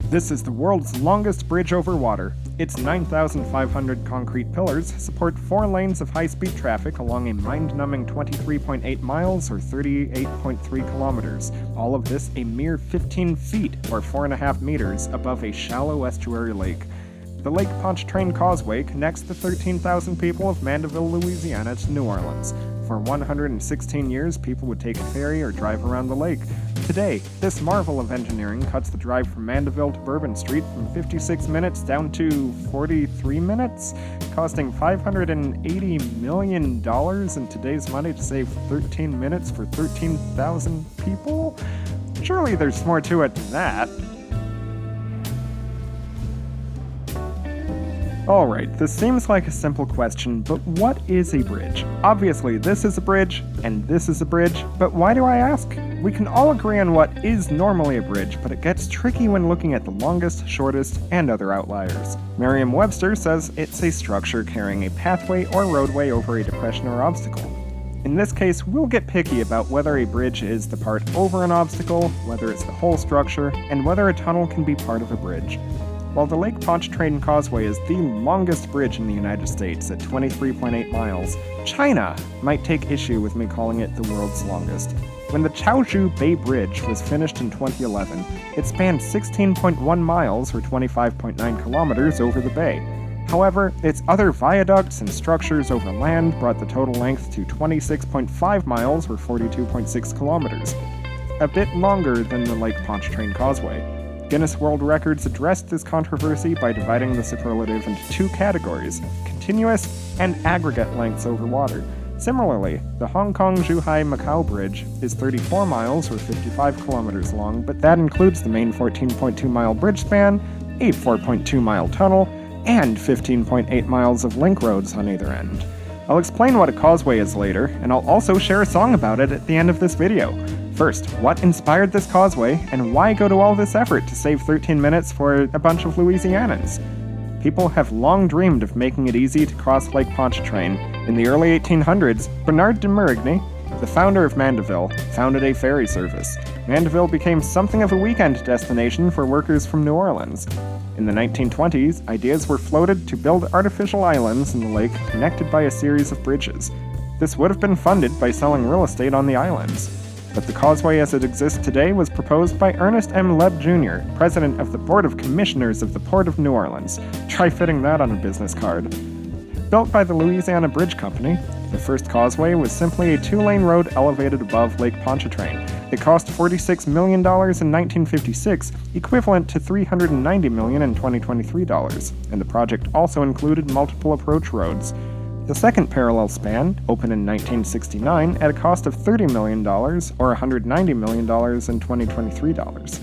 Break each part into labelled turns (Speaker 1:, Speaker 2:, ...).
Speaker 1: This is the world's longest bridge over water. Its 9,500 concrete pillars support 4 lanes of high-speed traffic along a mind-numbing 23.8 miles or 38.3 kilometers. All of this a mere 15 feet or 4.5 meters above a shallow estuary lake. The Lake Pontchartrain Causeway connects the 13,000 people of Mandeville, Louisiana to New Orleans. For 116 years, people would take a ferry or drive around the lake. Today, this marvel of engineering cuts the drive from Mandeville to Bourbon Street from 56 minutes down to 43 minutes, costing $580 million in today's money to save 13 minutes for 13,000 people? Surely there's more to it than that. Alright, this seems like a simple question, but what is a bridge? Obviously, this is a bridge, and this is a bridge, but why do I ask? We can all agree on what is normally a bridge, but it gets tricky when looking at the longest, shortest, and other outliers. Merriam-Webster says it's a structure carrying a pathway or roadway over a depression or obstacle. In this case, we'll get picky about whether a bridge is the part over an obstacle, whether it's the whole structure, and whether a tunnel can be part of a bridge. While the Lake Pontchartrain Causeway is the longest bridge in the United States at 23.8 miles, China might take issue with me calling it the world's longest. When the Chaozhou Bay Bridge was finished in 2011, it spanned 16.1 miles or 25.9 kilometers over the bay. However, its other viaducts and structures over land brought the total length to 26.5 miles or 42.6 kilometers, a bit longer than the Lake Pontchartrain Causeway. Guinness World Records addressed this controversy by dividing the superlative into 2 categories, continuous and aggregate lengths over water. Similarly, the Hong Kong-Zhuhai-Macau Bridge is 34 miles or 55 kilometers long, but that includes the main 14.2-mile bridge span, a 4.2-mile tunnel, and 15.8 miles of link roads on either end. I'll explain what a causeway is later, and I'll also share a song about it at the end of this video. First, what inspired this causeway, and why go to all this effort to save 13 minutes for a bunch of Louisianans? People have long dreamed of making it easy to cross Lake Pontchartrain. In the early 1800s, Bernard de Mérigny, the founder of Mandeville, founded a ferry service. Mandeville became something of a weekend destination for workers from New Orleans. In the 1920s, ideas were floated to build artificial islands in the lake connected by a series of bridges. This would have been funded by selling real estate on the islands. But the causeway as it exists today was proposed by Ernest M. Lebb Jr., president of the Board of Commissioners of the Port of New Orleans. Try fitting that on a business card. Built by the Louisiana Bridge Company, the first causeway was simply a 2-lane road elevated above Lake Pontchartrain. It cost $46 million in 1956, equivalent to $390 million in 2023 dollars, and the project also included multiple approach roads. The second parallel span, opened in 1969 at a cost of $30 million or $190 million in 2023 dollars.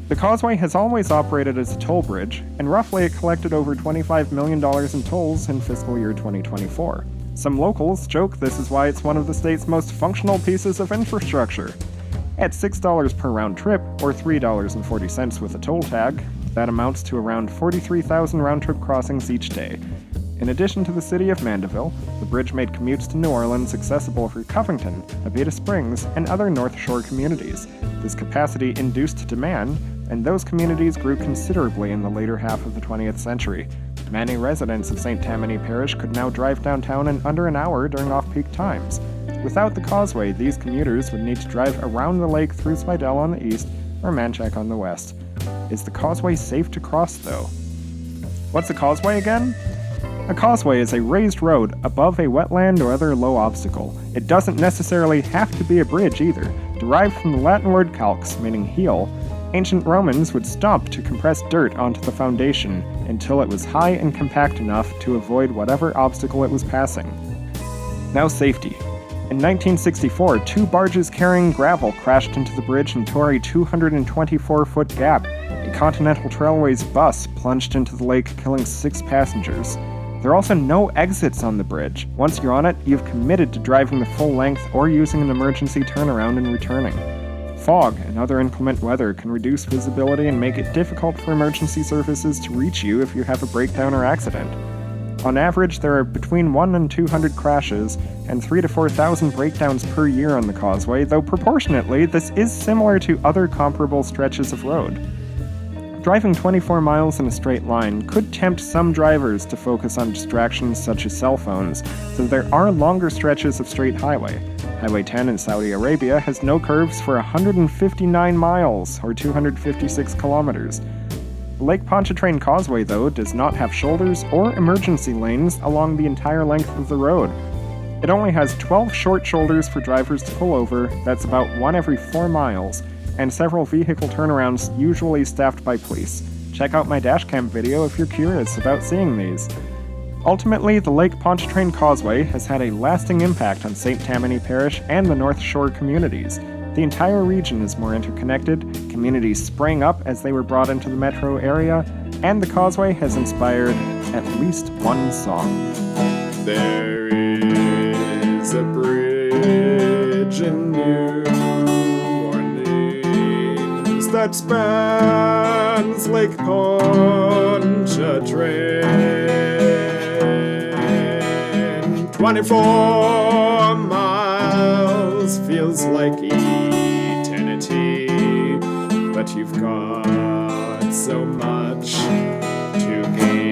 Speaker 1: The causeway has always operated as a toll bridge, and roughly it collected over $25 million in tolls in fiscal year 2024. Some locals joke this is why it's one of the state's most functional pieces of infrastructure. At $6 per round trip, or $3.40 with a toll tag, that amounts to around 43,000 round-trip crossings each day. In addition to the city of Mandeville, the bridge made commutes to New Orleans accessible for Covington, Abita Springs, and other North Shore communities. This capacity induced demand, and those communities grew considerably in the later half of the 20th century. Many residents of St. Tammany Parish could now drive downtown in under an hour during off-peak times. Without the causeway, these commuters would need to drive around the lake through Slidell on the east or Manchac on the west. Is the causeway safe to cross, though? What's a causeway again? A causeway is a raised road above a wetland or other low obstacle. It doesn't necessarily have to be a bridge either. Derived from the Latin word calx, meaning heel, ancient Romans would stomp to compress dirt onto the foundation until it was high and compact enough to avoid whatever obstacle it was passing. Now safety. In 1964, 2 barges carrying gravel crashed into the bridge and tore a 224-foot gap. A Continental Trailways bus plunged into the lake, killing 6 passengers. There are also no exits on the bridge. Once you're on it, you've committed to driving the full length or using an emergency turnaround and returning. Fog and other inclement weather can reduce visibility and make it difficult for emergency services to reach you if you have a breakdown or accident. On average, there are between 1 and 200 crashes and 3,000 to 4,000 breakdowns per year on the causeway, though proportionately, this is similar to other comparable stretches of road. Driving 24 miles in a straight line could tempt some drivers to focus on distractions such as cell phones, so there are longer stretches of straight highway. Highway 10 in Saudi Arabia has no curves for 159 miles, or 256 kilometers. The Lake Pontchartrain Causeway, though, does not have shoulders or emergency lanes along the entire length of the road. It only has 12 short shoulders for drivers to pull over, that's about one every 4 miles, and several vehicle turnarounds usually staffed by police. Check out my dashcam video if you're curious about seeing these. Ultimately, the Lake Pontchartrain Causeway has had a lasting impact on St. Tammany Parish and the North Shore communities. The entire region is more interconnected, communities sprang up as they were brought into the metro area, and the causeway has inspired at least one song.
Speaker 2: There is a bridge in New Orleans that spans Lake Pontchartrain. 24 miles feels like eternity, but you've got so much to gain.